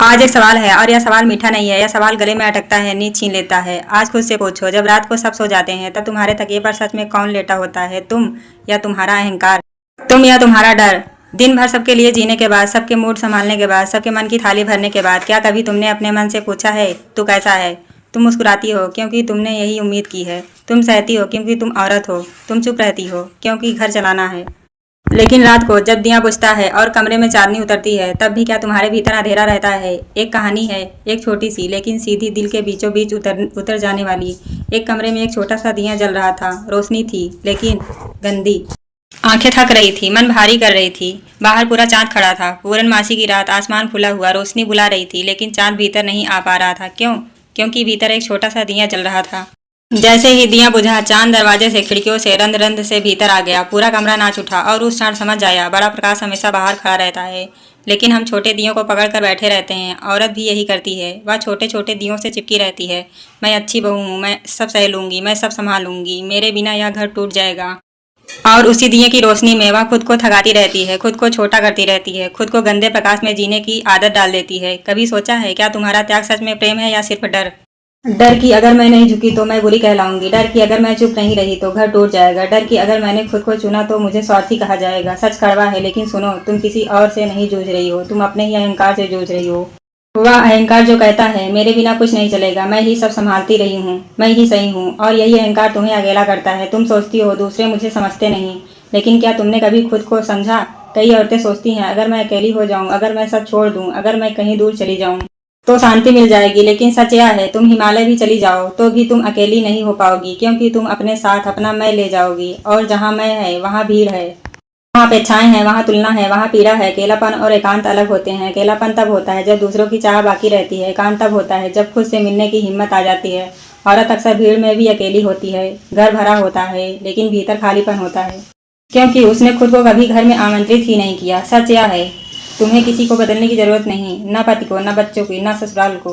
आज एक सवाल है और यह सवाल मीठा नहीं है। यह सवाल गले में अटकता है, नींद छीन लेता है। आज खुद से पूछो, जब रात को सब सो जाते हैं तब तुम्हारे तकिए पर सच में कौन लेटा होता है? तुम या तुम्हारा अहंकार? तुम या तुम्हारा डर? दिन भर सबके लिए जीने के बाद, सबके मूड संभालने के बाद, सबके मन की थाली भरने के बाद, क्या कभी तुमने अपने मन से पूछा है तू कैसा है? तुम मुस्कुराती हो क्योंकि तुमने यही उम्मीद की है। तुम सहती हो क्योंकि तुम औरत हो। तुम चुप रहती हो क्योंकि घर चलाना है। लेकिन रात को जब दिया बुझता है और कमरे में चांदनी उतरती है, तब भी क्या तुम्हारे भीतर अंधेरा रहता है? एक कहानी है, एक छोटी सी लेकिन सीधी, दिल के बीचों बीच उतर जाने वाली। एक कमरे में एक छोटा सा दिया जल रहा था। रोशनी थी लेकिन गंदी। आंखें थक रही थी, मन भारी कर रही थी। बाहर पूरा चांद खड़ा था। पूरनमासी की रात, आसमान खुला हुआ, रोशनी बुला रही थी लेकिन चांद भीतर नहीं आ पा रहा था। क्यों? क्योंकि भीतर एक छोटा सा दिया जल रहा था। जैसे ही दिया बुझा, चांद दरवाजे से, खिड़कियों से, रंध रंध से भीतर आ गया। पूरा कमरा नाच उठा और उस क्षण समझ आया, बड़ा प्रकाश हमेशा बाहर खड़ा रहता है लेकिन हम छोटे दियों को पकड़ कर बैठे रहते हैं। औरत भी यही करती है, वह छोटे छोटे दियों से चिपकी रहती है। मैं अच्छी बहू हूँ, मैं सब सह लूंगी, मैं सब संभालूंगी, मेरे बिना यह घर टूट जाएगा। और उसी दिए की रोशनी में वह खुद को थकाती रहती है, खुद को छोटा करती रहती है, खुद को गंदे प्रकाश में जीने की आदत डाल देती है। कभी सोचा है क्या तुम्हारा त्याग सच में प्रेम है या सिर्फ डर? डर की अगर मैं नहीं झुकी तो मैं बुरी कहलाऊंगी। डर की अगर मैं चुप नहीं रही तो घर टूट जाएगा। डर की अगर मैंने खुद को चुना तो मुझे स्वार्थी कहा जाएगा। सच कड़वा है लेकिन सुनो, तुम किसी और से नहीं जूझ रही हो, तुम अपने ही अहंकार से जूझ रही हो। वह अहंकार जो कहता है मेरे बिना कुछ नहीं चलेगा, मैं ही सब संभालती रही हूँ, मैं ही सही हूँ। और यही अहंकार तुम्हें अकेला करता है। तुम सोचती हो दूसरे मुझे समझते नहीं, लेकिन क्या तुमने कभी खुद को समझा? कई औरतें सोचती हैं अगर मैं अकेली हो जाऊं, अगर मैं सब छोड़ दूं, अगर मैं कहीं दूर चली जाऊं तो शांति मिल जाएगी। लेकिन सच यह है, तुम हिमालय भी चली जाओ तो भी तुम अकेली नहीं हो पाओगी, क्योंकि तुम अपने साथ अपना मैं ले जाओगी। और जहाँ मैं है वहाँ भीड़ है, वहाँ अपेक्षाएं हैं, वहाँ तुलना है, वहाँ पीड़ा है। अकेलापन और एकांत अलग होते हैं। अकेलापन तब होता है जब दूसरों की चाह बाकी रहती है। एकांत तब होता है जब खुद से मिलने की हिम्मत आ जाती है। औरत अक्सर भीड़ में भी अकेली होती है। घर भरा होता है लेकिन भीतर खालीपन होता है, क्योंकि उसने खुद को कभी घर में आमंत्रित ही नहीं किया। सच यह है, तुम्हें किसी को बदलने की जरूरत नहीं, न पति को, न बच्चों की, न ससुराल को।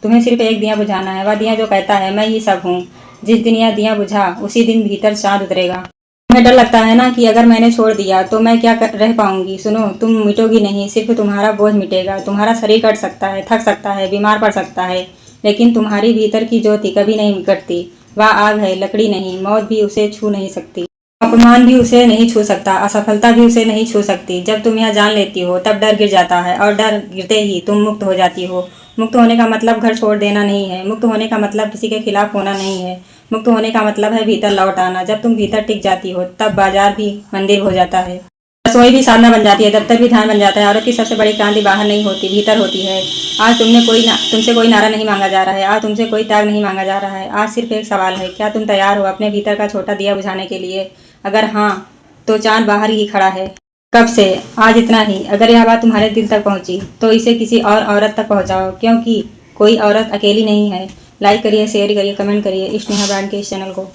तुम्हें सिर्फ एक दिया बुझाना है, वह दिया जो कहता है मैं ही सब हूँ। जिस दिन यह दिया बुझा उसी दिन भीतर चांद उतरेगा। तुम्हें डर लगता है ना कि अगर मैंने छोड़ दिया तो मैं क्या रह पाऊंगी? सुनो, तुम मिटोगी नहीं, सिर्फ तुम्हारा बोझ मिटेगा। तुम्हारा शरीर कट सकता है, थक सकता है, बीमार पड़ सकता है, लेकिन तुम्हारी भीतर की ज्योति कभी नहीं कटती। वह आग है, लकड़ी नहीं। मौत भी उसे छू नहीं सकती, अपमान भी उसे नहीं छू सकता, असफलता भी उसे नहीं छू सकती। जब तुम यह जान लेती हो तब डर गिर जाता है, और डर गिरते ही तुम मुक्त हो जाती हो। मुक्त होने का मतलब घर छोड़ देना नहीं है। मुक्त होने का मतलब किसी के खिलाफ होना नहीं है। मुक्त होने का मतलब है भीतर लौट आना। जब तुम भीतर टिक जाती हो तब बाजार भी मंदिर हो जाता है, रसोई भी साधना बन जाती है, दफ्तर भी ध्यान बन जाता है। औरत की सबसे बड़ी क्रांति बाहर नहीं होती, भीतर होती है। आज तुमसे कोई नारा नहीं मांगा जा रहा है, आज तुमसे कोई त्याग नहीं मांगा जा रहा है। आज सिर्फ एक सवाल है, क्या तुम तैयार हो अपने भीतर का छोटा दिया बुझाने के लिए? अगर हाँ, तो चांद बाहर ही खड़ा है कब से। आज इतना ही। अगर यह बात तुम्हारे दिल तक पहुंची तो इसे किसी और औरत तक पहुंचाओ, क्योंकि कोई औरत अकेली नहीं है। लाइक करिए, शेयर करिए, कमेंट करिए स्नेहा ब्रांड के इस चैनल को।